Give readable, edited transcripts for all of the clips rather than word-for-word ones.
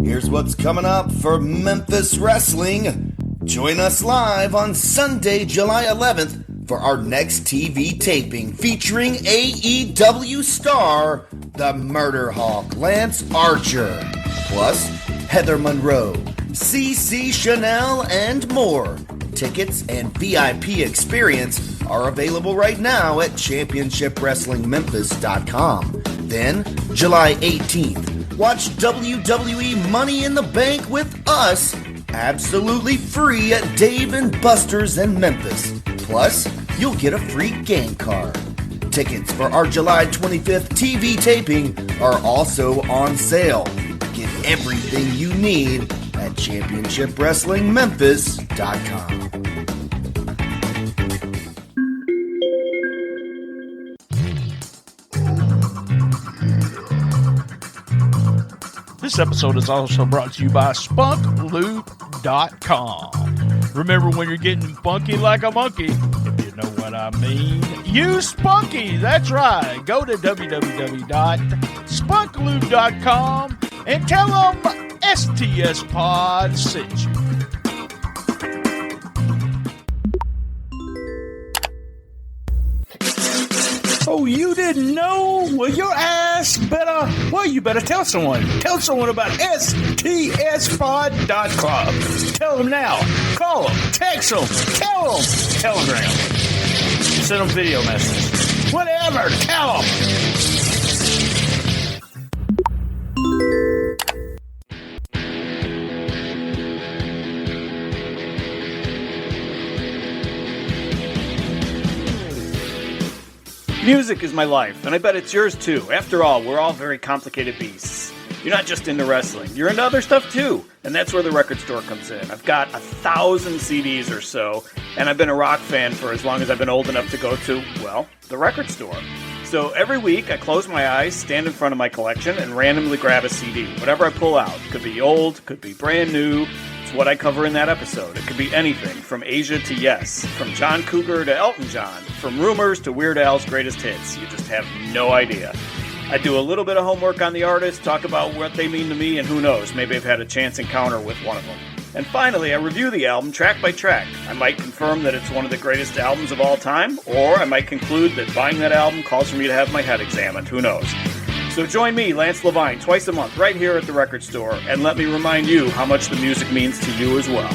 Here's what's coming up for Memphis Wrestling. Join us live on Sunday, July 11th for our next TV taping featuring AEW star, the Murder Hawk Lance Archer, plus Heather Monroe, CC Chanel, and more. Tickets and VIP experience are available right now at ChampionshipWrestlingMemphis.com. Then, July 18th, watch WWE Money in the Bank with us, absolutely free at Dave & Buster's in Memphis. Plus, you'll get a free game card. Tickets for our July 25th TV taping are also on sale. Get everything you need at ChampionshipWrestlingMemphis.com. This episode is also brought to you by SpunkLoot.com. Remember, when you're getting funky like a monkey, if you know what I mean, use Spunky. That's right. Go to www.spunkloot.com and tell them STS Pod sent you. Oh, you didn't know? Well, your ass better, you better tell someone. Tell someone about STSpod.com. Tell them now. Call them. Text them. Tell them. Telegram. Send them video messages. Whatever. Tell them. Music is my life, and I bet it's yours too. After all, we're all very complicated beasts. You're not just into wrestling, you're into other stuff too, and that's where the record store comes in. I've got 1,000 CDs or so, and I've been a rock fan for as long as I've been old enough to go to, well, the record store. So every week, I close my eyes, stand in front of my collection, and randomly grab a CD. Whatever I pull out. Could be old, could be brand new. It's what I cover in that episode. It could be anything, from Asia to Yes, from John Cougar to Elton John, from Rumors to Weird Al's greatest hits. You just have no idea. I do a little bit of homework on the artist, talk about what they mean to me, and who knows, maybe I've had a chance encounter with one of them. And finally, I review the album track by track. I might confirm that it's one of the greatest albums of all time, or I might conclude that buying that album calls for me to have my head examined. Who knows? So join me, Lance Levine, twice a month right here at the record store, and let me remind you how much the music means to you as well.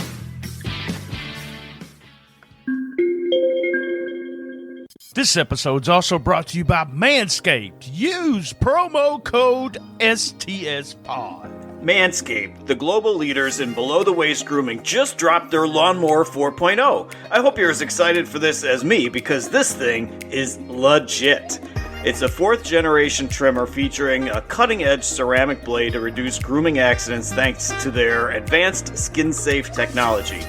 This episode's also brought to you by Manscaped. Use promo code STSPOD. Manscaped, the global leaders in below-the-waist grooming, just dropped their Lawnmower 4.0. I hope you're as excited for this as me, because this thing is legit. It's a fourth-generation trimmer featuring a cutting-edge ceramic blade to reduce grooming accidents thanks to their advanced skin-safe technology.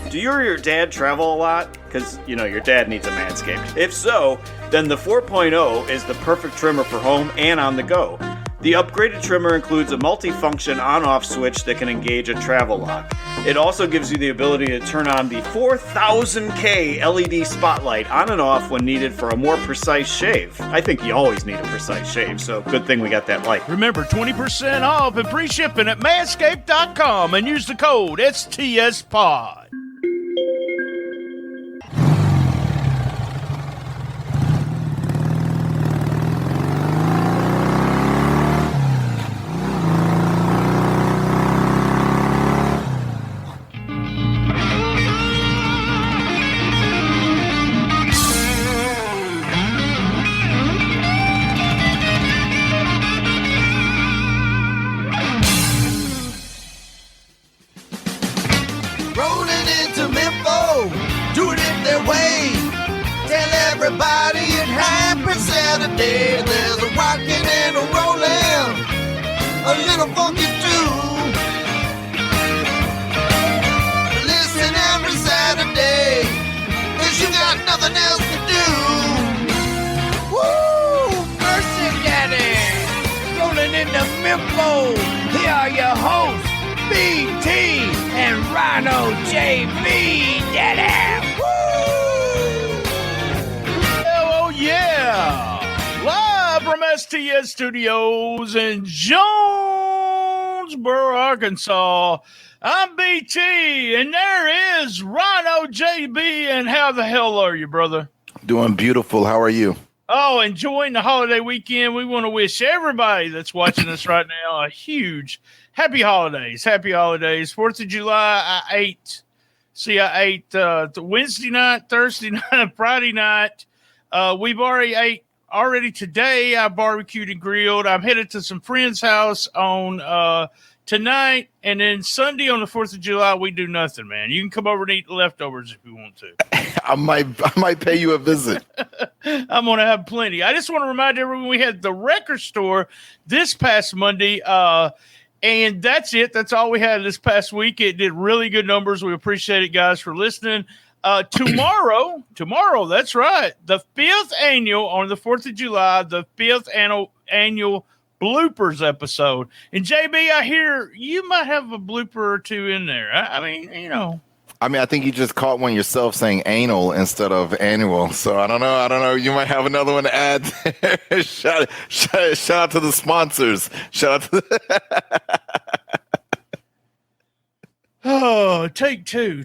Do you or your dad travel a lot? Because, your dad needs a Manscaped. If so, then the 4.0 is the perfect trimmer for home and on the go. The upgraded trimmer includes a multi-function on-off switch that can engage a travel lock. It also gives you the ability to turn on the 4000K LED spotlight on and off when needed for a more precise shave. I think you always need a precise shave, so good thing we got that light. Remember, 20% off and free shipping at manscaped.com and use the code STSPOD. Rollin into Mempho, do it in their way. Tell everybody it happens Saturday. There's a rockin' and a rollin', a little funky too. Listen every Saturday, 'cause you got nothing else to do. Woo! Mercy Daddy! Rollin' into Mempho, here are your hosts, BT and RynoJB, Daddy! Woo! Oh, yeah! Live from STS Studios in Jonesboro, Jonesboro, Arkansas. I'm BT, and there is RynoJB. And how the hell are you, brother? Doing beautiful. How are you? Oh, enjoying the holiday weekend. We want to wish everybody that's watching us right now a huge happy holidays. Happy holidays. 4th of July, I ate Wednesday night, Thursday night, Friday night. We've already ate today. I barbecued and grilled. I'm headed to some friend's house on tonight, and then Sunday on the 4th of July, we do nothing, man. You can come over and eat leftovers if you want to. I might pay you a visit. I'm going to have plenty. I just want to remind everyone we had the record store this past Monday, and that's it. That's all we had this past week. It did really good numbers. We appreciate it, guys, for listening. Tomorrow, that's right, the 5th annual, on the 4th of July, the 5th annual bloopers episode. And JB, I hear you might have a blooper or two in there. I mean, you know. I think you just caught one yourself saying anal instead of annual. So I don't know. You might have another one to add. Shout out to the sponsors. Shout out to Oh, take two.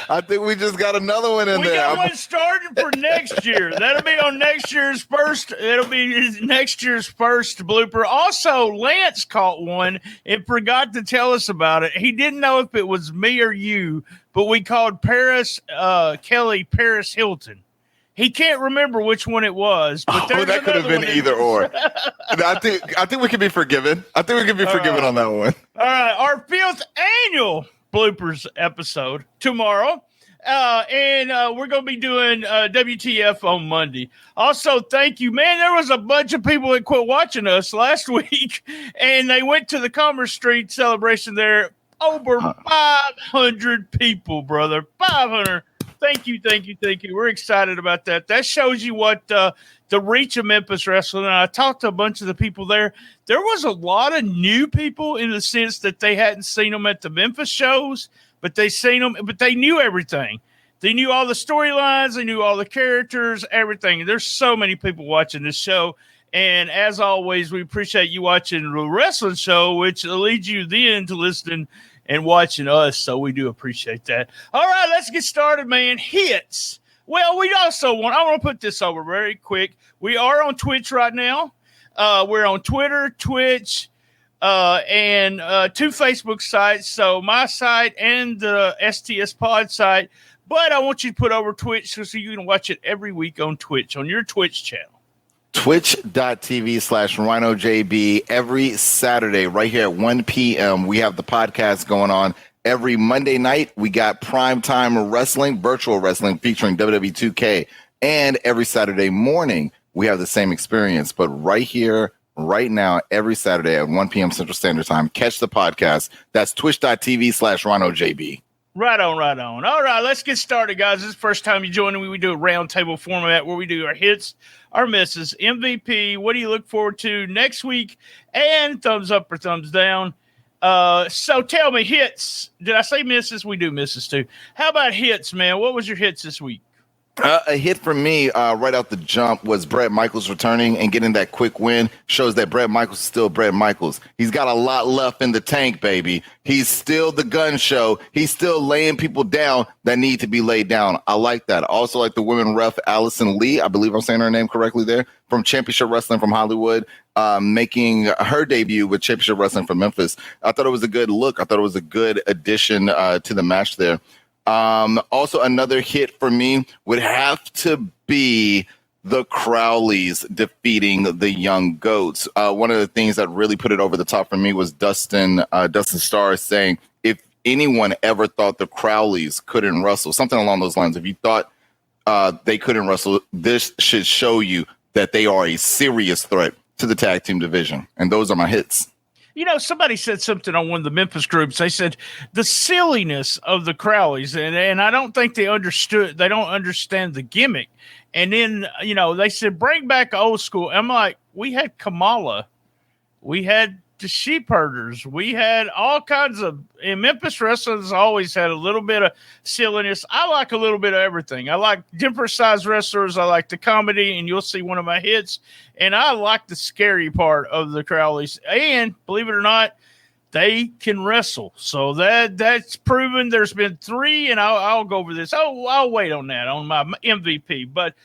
I think we just got another one in there. We got one starting for next year. That'll be on next year's first. It'll be next year's first blooper. Also, Lance caught one and forgot to tell us about it. He didn't know if it was me or you, but we called Kelly Paris Hilton. He can't remember which one it was, but that could have been either or. I think we can be forgiven. I think we can be forgiven on that one. All right, our 5th annual bloopers episode tomorrow, and we're going to be doing WTF on Monday. Also, thank you, man. There was a bunch of people that quit watching us last week, and they went to the Commerce Street celebration there. Over 500 people, brother. 500. Thank you. We're excited about that. That shows you what the reach of Memphis wrestling. And I talked to a bunch of the people there. There was a lot of new people in the sense that they hadn't seen them at the Memphis shows, but they knew everything. They knew all the storylines. They knew all the characters, everything. There's so many people watching this show. And as always, we appreciate you watching the wrestling show, which leads you then to listening and watching us, so we do appreciate that. All right, let's get started, man. Hits. Well, I want to put this over very quick. We are on Twitch right now. We're on Twitter, Twitch, and 2 Facebook sites, so my site and the STS Pod site. But I want you to put over Twitch so you can watch it every week on Twitch, on your Twitch channel. Twitch.tv/RynoJB every Saturday right here at 1 p.m. We have the podcast going on. Every Monday night, we got primetime wrestling, virtual wrestling featuring WWE 2K. And every Saturday morning, we have the same experience. But right here, right now, every Saturday at 1 p.m. Central Standard Time, catch the podcast. That's twitch.tv/RynoJB. Right on. All right, let's get started, guys. This is the first time you join me. We do a round table format where we do our hits, our misses, MVP. What do you look forward to next week? And thumbs up or thumbs down. So tell me, hits. Did I say misses? We do misses too. How about hits, man? What was your hits this week? A hit for me right out the jump was Bret Michaels returning and getting that quick win. Shows that Bret Michaels is still Bret Michaels. He's got a lot left in the tank, baby. He's still the gun show. He's still laying people down that need to be laid down. I like that. I also like the women ref, Allison Lee. I believe I'm saying her name correctly there. From Championship Wrestling from Hollywood, making her debut with Championship Wrestling from Memphis. I thought it was a good look. I thought it was a good addition to the match there. Also, another hit for me would have to be the Crowleys defeating the Young Goats. One of the things that really put it over the top for me was Dustin Starr saying, if anyone ever thought the Crowleys couldn't wrestle, something along those lines, if you thought they couldn't wrestle, this should show you that they are a serious threat to the tag team division. And those are my hits. You know, somebody said something on one of the Memphis groups. They said the silliness of the Crowleys, and I don't think they understood. They don't understand the gimmick. And then, you know, they said, bring back old school. I'm like, we had Kamala. We had the sheep herders. We had all kinds of, and Memphis wrestling has always had a little bit of silliness. I like a little bit of everything. I like different size wrestlers. I like the comedy, and you'll see one of my hits. And I like the scary part of the Crowleys. And believe it or not, they can wrestle. So that's proven. There's been 3, and I'll go over this. I'll wait on that on my MVP. But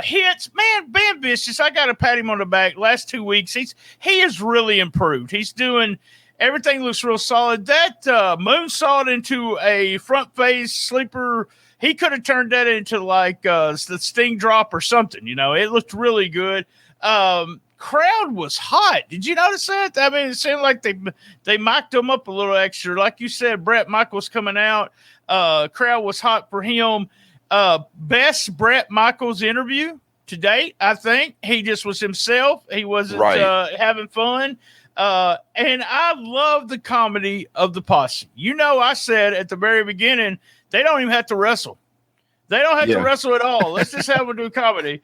hits, man, Ben Vicious, I got to pat him on the back. Last 2 weeks, he has really improved. He's doing everything looks real solid. That moonsault into a front face sleeper, he could have turned that into like the Sting drop or something. It looked really good. Crowd was hot. Did you notice that? I mean, it seemed like they mic'd him up a little extra. Like you said, Brett Michaels coming out. Crowd was hot for him. Best Brett Michaels interview to date, I think. He just was himself. He wasn't having fun. And I love the comedy of the posse. I said at the very beginning, they don't even have to wrestle. They don't have to wrestle at all. Let's just have them do comedy.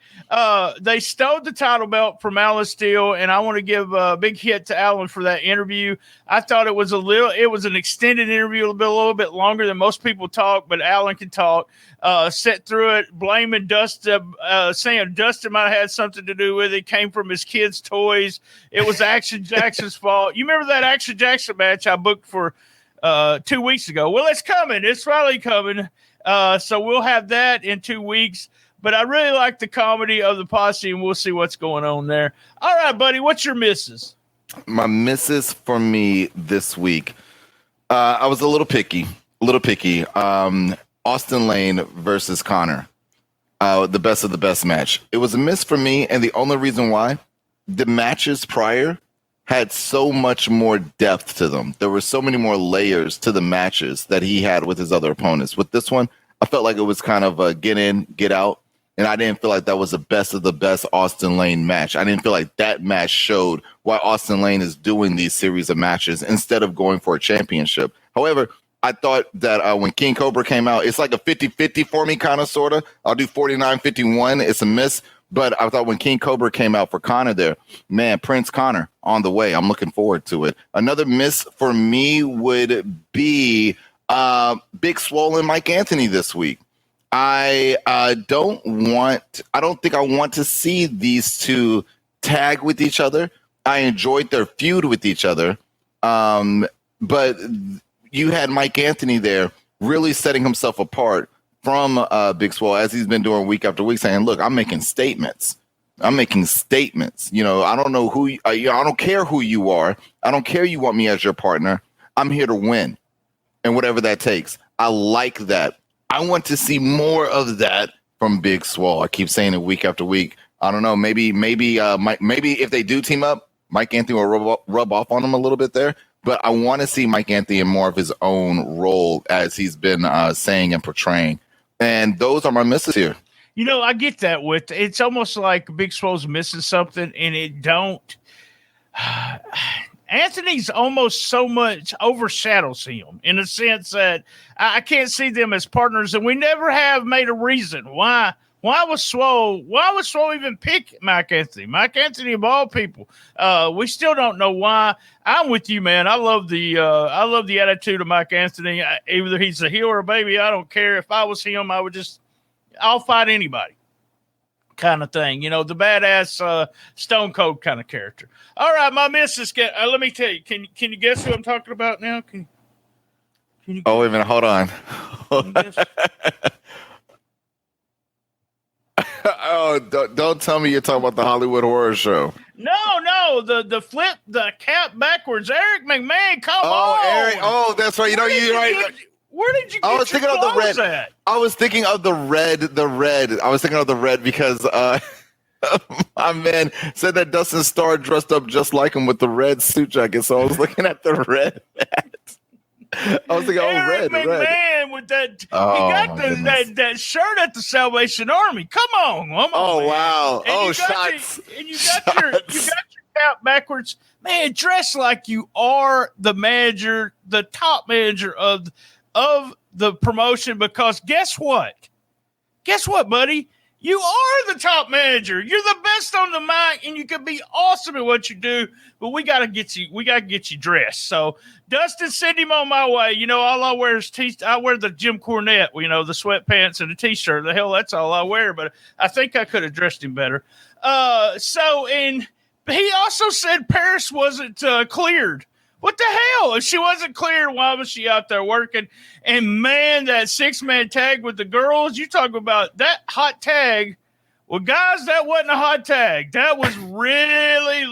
They stole the title belt from Alan Steele, and I want to give a big hit to Alan for that interview. I thought it was an extended interview, a little bit longer than most people talk, but Alan can talk. Sat through it, blaming Dustin, saying Dustin might have had something to do with it. Came from his kids' toys. It was Action Jackson's fault. You remember that Action Jackson match I booked for 2 weeks ago? Well, it's coming. It's finally coming. So we'll have that in 2 weeks. But I really like the comedy of the posse, and we'll see what's going on there. All right, buddy, what's your misses? My misses for me this week, I was a little picky. Austin Lane versus Connor, the best of the best match. It was a miss for me, and the only reason why, the matches prior had so much more depth to them. There were so many more layers to the matches that he had with his other opponents. With this one, I felt like it was kind of a get in, get out. And I didn't feel like that was the best of the best Austin Lane match. I didn't feel like that match showed why Austin Lane is doing these series of matches instead of going for a championship. However, I thought that when King Cobra came out, it's like a 50-50 for me, kind of, sort of. I'll do 49-51. It's a miss. But I thought when King Cobra came out for Connor there, man, Prince Connor on the way. I'm looking forward to it. Another miss for me would be Big Swole and Mike Anthony this week. I don't think I want to see these two tag with each other. I enjoyed their feud with each other. But you had Mike Anthony there really setting himself apart from Big Swole, as he's been doing week after week, saying, look, I'm making statements. I don't know who I don't care who you are. I don't care you want me as your partner. I'm here to win, and whatever that takes. I like that. I want to see more of that from Big Swole. I keep saying it week after week. I don't know. Maybe if they do team up, Mike Anthony will rub off on him a little bit there. But I want to see Mike Anthony in more of his own role, as he's been saying and portraying. And those are my misses here. I get that with it's almost like Big Swole's missing something, and it don't. Anthony's almost so much overshadows him in a sense that I can't see them as partners, and we never have made a reason why. Why was Swole even pick Mike Anthony? Mike Anthony of all people. We still don't know why. I'm with you, man. I love the attitude of Mike Anthony. Either he's a heel or a baby, I don't care. If I was him, I'll fight anybody, kind of thing. The badass Stone Cold kind of character. All right, my missus. Let me tell you. Can you guess who I'm talking about now? Can you? Oh, wait a minute. Hold on. Oh, don't tell me you're talking about the Hollywood Horror Show. No, the cap backwards. Eric McMahon, come on. Eric. Oh, that's right. You're right. Where did you get I was thinking of the red. At? I was thinking of the red. I was thinking of the red because my man said that Dustin Starr dressed up just like him with the red suit jacket. So I was looking at the red hat. I was thinking, Eric McMahon with that. He got that shirt at the Salvation Army. Come on, man. Wow! And shots! You got your cap backwards, man. Dress like you are the manager, the top manager of the promotion. Because guess what? Guess what, buddy? You are the top manager. You're the best on the mic, and you can be awesome at what you do. But we gotta get you dressed. So Dustin, send him on my way. All I wear is I wear the Jim Cornette. The sweatpants and the t-shirt. The hell, that's all I wear. But I think I could have dressed him better. And he also said Paris wasn't cleared. What the hell? If she wasn't cleared, why was she out there working? And man, that 6-man tag with the girls, you talk about that hot tag. Well, guys, that wasn't a hot tag. That was really,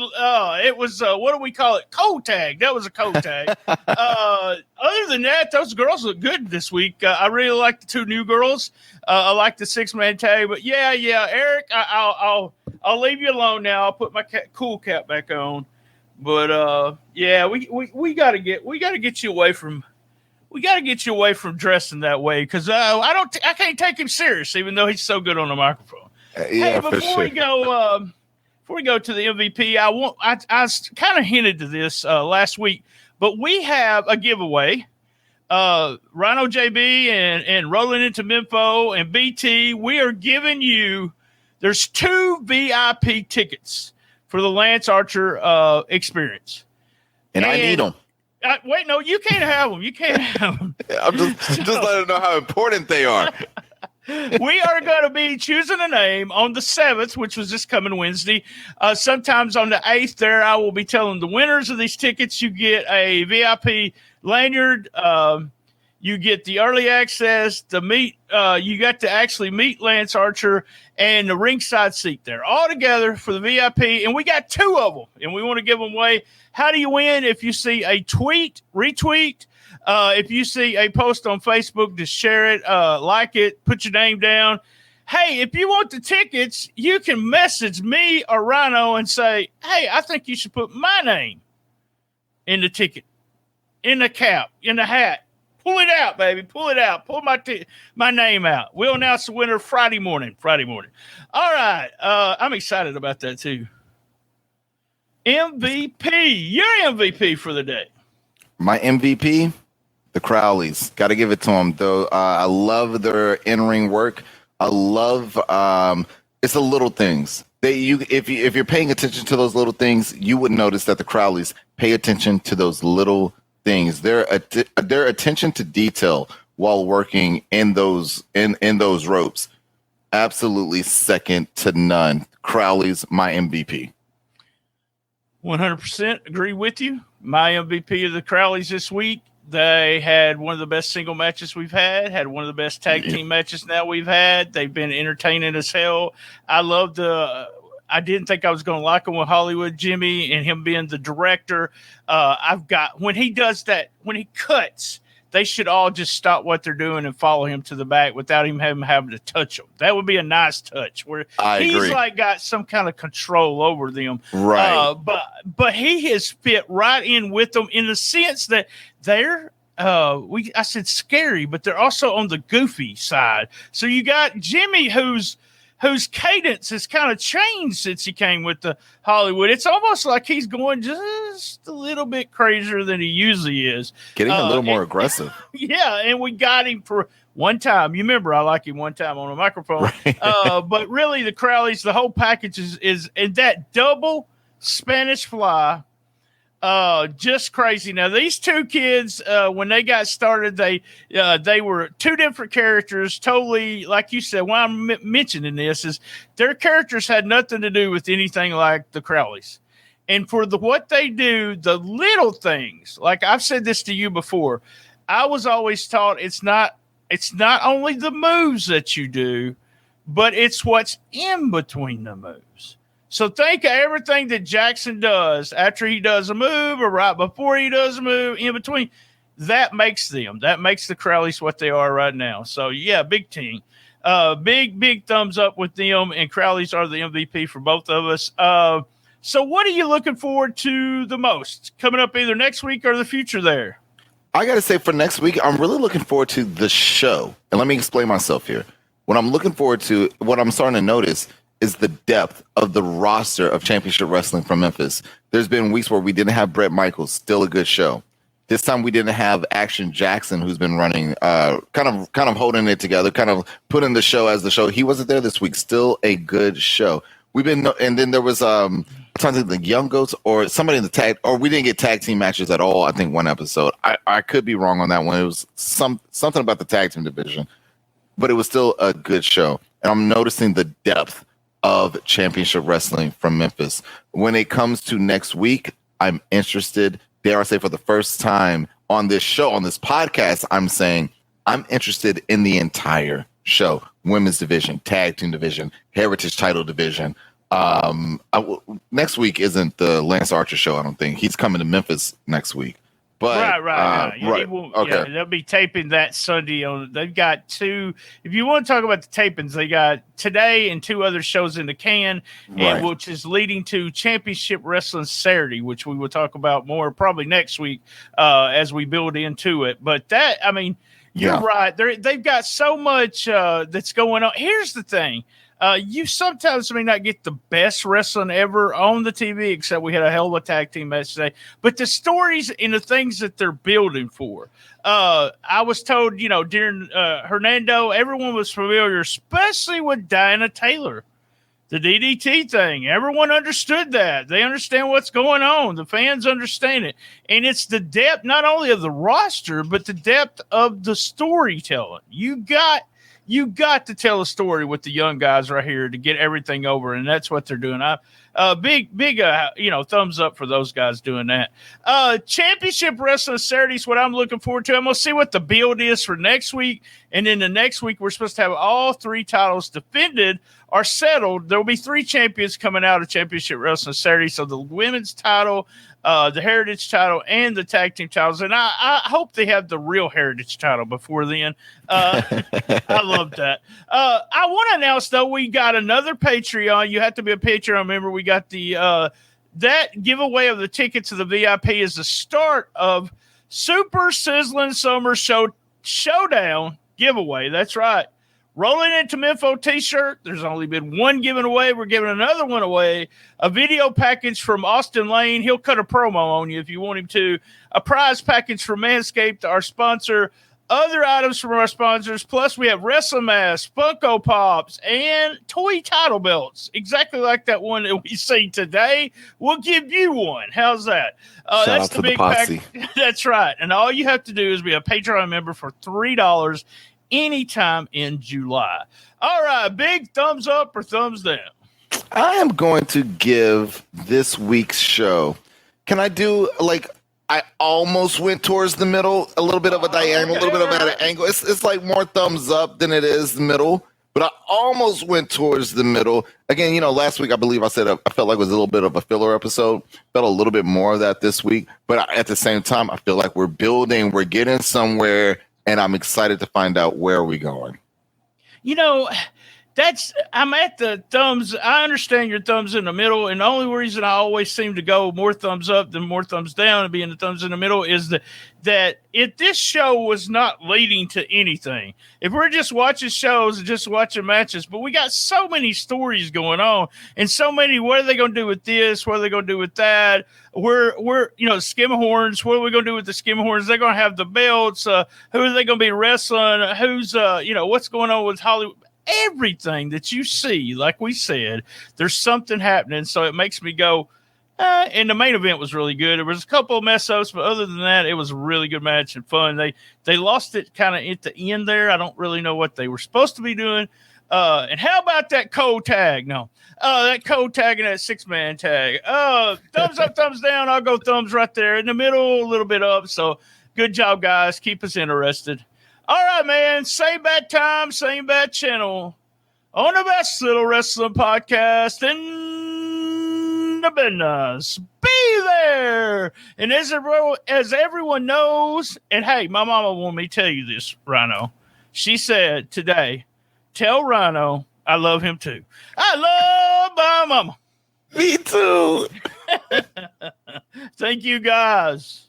it was, what do we call it? Cold tag. That was a cold tag. Other than that, those girls look good this week. I really like the 2 new girls. I like the 6-man tag. But yeah, Eric, I'll leave you alone now. I'll put my cool cap back on. But yeah, we gotta get you away from. We got to get you away from dressing that way because I can't take him serious, even though he's so good on the microphone. Yeah, hey, before we go to the MVP, I kind of hinted to this last week, but we have a giveaway. RynoJB and Rollin Into Mempho and BT, we are giving you. There's 2 VIP tickets for the Lance Archer experience, and I need them. Wait, no, you can't have them. You can't have them. I'm just letting them know how important they are. We are going to be choosing a name on the 7th, which was this coming Wednesday. Sometimes on the 8th there, I will be telling the winners of these tickets, you get a VIP lanyard. You get the early access, the meet. You got to actually meet Lance Archer and the ringside seat there all together for the VIP. And we got 2 of them, and we want to give them away. How do you win? If you see a tweet, retweet. If you see a post on Facebook, just share it, like it, put your name down. Hey, if you want the tickets, you can message me or Rhino and say, hey, I think you should put my name in the ticket, in the cap, in the hat. Pull it out, baby. Pull it out. Pull my name out. We'll announce the winner Friday morning. All right. I'm excited about that, too. MVP. Your MVP for the day. My MVP, the Crowleys. Got to give it to them, though. I love their in-ring work. I love it's the little things. If you're paying attention to those little things, you would notice that the Crowleys pay attention to those little things. Their attention to detail while working in those ropes, absolutely second to none. Crowley's my MVP. 100% agree with you. My MVP of the Crowleys this week. They had one of the best single matches we've had one of the best tag team matches now we've had. They've been entertaining as hell. I love I didn't think I was going to like him with Hollywood Jimmy and him being the director. When he does that, when he cuts, they should all just stop what they're doing and follow him to the back without him having to touch them. That would be a nice touch where he's agree. Like got some kind of control over them. Right. But he has fit right in with them in the sense that they're, I said scary, but they're also on the goofy side. So you got Jimmy whose cadence has kind of changed since he came with the Hollywood. It's almost like he's going just a little bit crazier than he usually is. Getting a little more aggressive. Yeah, and we got him for one time. You remember I like him one time on a microphone. Right. But really the Crowleys, the whole package is and that double Spanish fly. Just crazy. Now these 2 kids, when they got started, they were 2 different characters, totally, like you said. Why I'm mentioning this is their characters had nothing to do with anything like the Crowleys. And for what they do, the little things, like I've said this to you before, I was always taught it's not only the moves that you do, but it's what's in between the moves. So think of everything that Jackson does after he does a move or right before he does a move, in between. That makes the Crowleys what they are right now. So, yeah, big team. Big thumbs up with them, and Crowleys are the MVP for both of us. So what are you looking forward to the most coming up either next week or the future there? I got to say for next week, I'm really looking forward to the show. And let me explain myself here. What I'm looking forward to, what I'm starting to notice is the depth of the roster of Championship Wrestling from Memphis. There's been weeks where we didn't have Brett Michaels, still a good show. This time we didn't have Action Jackson, who's been running, kind of holding it together, kind of putting the show as the show. He wasn't there this week, still a good show. And then there was something like Young Goats or somebody in the tag, or we didn't get tag team matches at all. I think one episode. I could be wrong on that one. It was something about the tag team division, but it was still a good show. And I'm noticing the depth of Championship Wrestling from Memphis. When it comes to next week, I'm interested dare I say, for the first time on this show, on this podcast, I'm saying I'm interested in the entire show. Women's division, tag team division, heritage title division. Next week isn't the Lance Archer show, I don't think. He's coming to Memphis next week. But, right. Okay. Yeah, they'll be taping that Sunday. They've got two. If you want to talk about the tapings, they got today and 2 other shows in the can, and which is leading to Championship Wrestling Saturday, which we will talk about more probably next week as we build into it. But that, I mean, you're right. They've got so much that's going on. Here's the thing. You sometimes may not get the best wrestling ever on the TV, except we had a hell of a tag team match today. But the stories and the things that they're building for. I was told, during Hernando, everyone was familiar, especially with Diana Taylor. The DDT thing. Everyone understood that. They understand what's going on. The fans understand it. And it's the depth, not only of the roster, but the depth of the storytelling. You got to tell a story with the young guys right here to get everything over, and that's what they're doing. Big thumbs up for those guys doing that. Championship Wrestling Saturday is what I'm looking forward to. I'm going to see what the build is for next week, and then the next week we're supposed to have all 3 titles defended or settled. There will be 3 champions coming out of Championship Wrestling Saturday, so the women's title, the heritage title, and the tag team titles. And I hope they have the real heritage title before then. I love that. I want to announce, though, we got another Patreon. You have to be a Patreon member. We got the that giveaway of the tickets to the VIP is the start of Super Sizzling Summer Showdown giveaway. That's right. Rollin Into Mempho t-shirt. There's only been 1 given away. We're giving another one away. A video package from Austin Lane. He'll cut a promo on you if you want him to. A prize package from Manscaped, our sponsor. Other items from our sponsors. Plus, we have wrestling masks, Funko Pops, and toy title belts. Exactly like that one that we see today. We'll give you one. How's that? That's the big pack. That's right. And all you have to do is be a Patreon member for $3 anytime in July. All right, big thumbs up or thumbs down? I am going to give this week's show. Can I do I almost went towards the middle, a little bit of a diagonal, a little bit of an angle. It's like more thumbs up than it is the middle, but I almost went towards the middle. Again, last week I believe I said I felt like it was a little bit of a filler episode. Felt a little bit more of that this week, but at the same time, I feel like we're building, we're getting somewhere, and I'm excited to find out where we're going. I'm at the thumbs. I understand your thumbs in the middle, and the only reason I always seem to go more thumbs up than more thumbs down and being the thumbs in the middle is that if this show was not leading to anything, if we're just watching shows and just watching matches, but we got so many stories going on and so many, what are they going to do with this? What are they going to do with that? We're Skimmerhorns. What are we going to do with the Skimmerhorns? They're going to have the belts. Who are they going to be wrestling? Who's, what's going on with Hollywood? Everything that you see, like we said, there's something happening. So it makes me go, and the main event was really good. There was a couple of mess ups, but other than that, it was a really good match and fun. They lost it kind of at the end there. I don't really know what they were supposed to be doing. And how about that code tag? No, that code tag and that 6-man tag. Thumbs up, thumbs down. I'll go thumbs right there in the middle, a little bit up. So good job, guys. Keep us interested. All right, man. Same bad time, same bad channel on the best little wrestling podcast in the business. Be there. And as everyone knows, and hey, my mama wanted me to tell you this, Rhino. She said today, tell Rhino I love him too. I love my mama. Me too. Thank you, guys.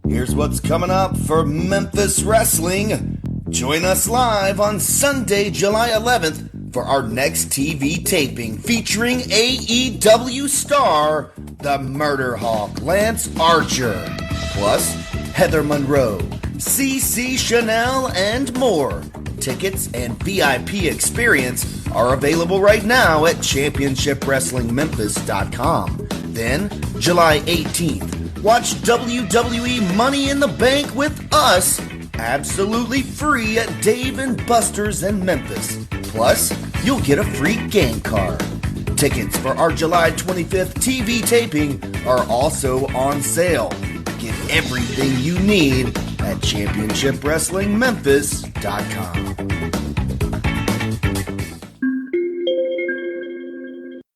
Here's what's coming up for Memphis Wrestling. Join us live on Sunday, July 11th for our next TV taping featuring AEW star, the Murder Hawk Lance Archer, plus Heather Monroe, CC Chanel, and more. Tickets and VIP experience are available right now at ChampionshipWrestlingMemphis.com. Then, July 18th, watch WWE Money in the Bank with us, absolutely free at Dave & Buster's in Memphis. Plus, you'll get a free game card. Tickets for our July 25th TV taping are also on sale. Get everything you need at ChampionshipWrestlingMemphis.com.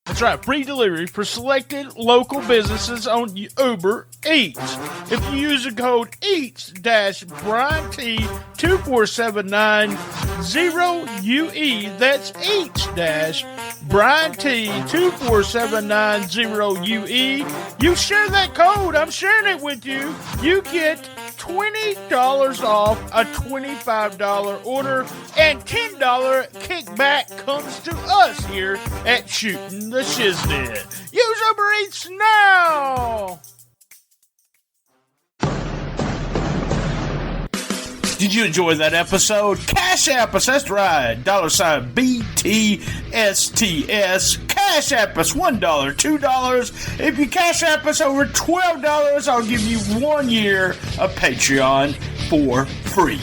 That's right, free delivery for selected local businesses on Uber Eats. If you use the code EATS-BRIANT24790UE, that's EATS-BRIANT24790UE, you share that code, I'm sharing it with you, you get $20 off a $25 order, and $10 kickback comes to us here at Shootin The Shiznit. Use Uber Eats now! Did you enjoy that episode? Cash App us, that's right. $BTSTS. Cash App us $1, $2. If you Cash App us over $12, I'll give you 1 year of Patreon for free.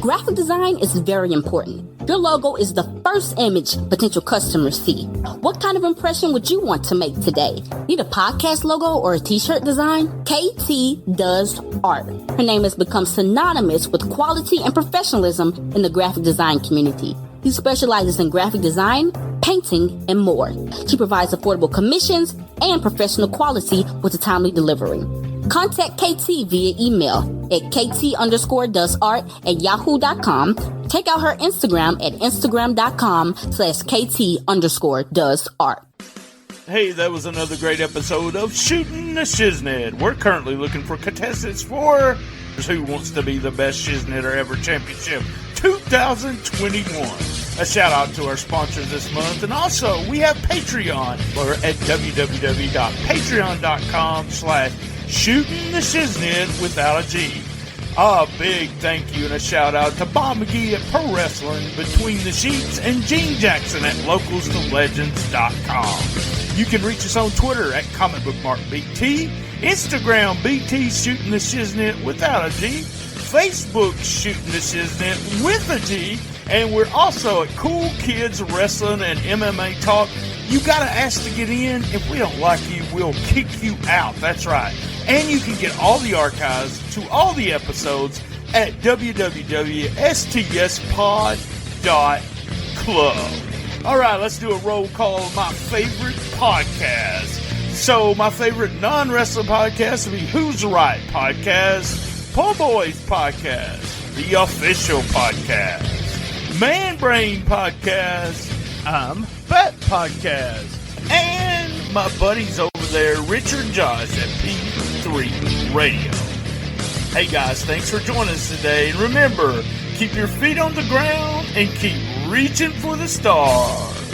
Graphic design is very important. Your logo is the first image potential customers see. What kind of impression would you want to make today? Need a podcast logo or a t-shirt design? KT does art. Her name has become synonymous with quality and professionalism in the graphic design community. She specializes in graphic design, painting, and more. She provides affordable commissions and professional quality with a timely delivery. Contact KT via email at kt_doesart@yahoo.com. Check out her Instagram at instagram.com/kt_doesart. Hey, that was another great episode of Shootin The Shiznit. We're currently looking for contestants for Who Wants to Be the Best Shiznitter Ever Championship 2021. A shout out to our sponsors this month, and also we have Patreon. We're at www.patreon.com/Shootin The Shiznit without a G. A big thank you and a shout out to Bob McGee at Pro Wrestling Between the Sheets and Gene Jackson at LocalsToLegends.com. You can reach us on Twitter at ComicBookMarkBT, Instagram BT Shootin The Shiznit without a G, Facebook Shootin The Shiznit with a G, and we're also at Cool Kids Wrestling and MMA Talk. You gotta ask to get in. If we don't like you, we'll kick you out. That's right. And you can get all the archives to all the episodes at www.stspod.club. All right, let's do a roll call of my favorite podcast. So my favorite non-wrestling podcast would be Who's Right Podcast, Po Boys Podcast, The Official Podcast, Man Brain Podcast, I'm Fat Podcast, and my buddies over there, Richard Josh at P3 Radio. Hey guys, thanks for joining us today, and remember, keep your feet on the ground and keep reaching for the stars.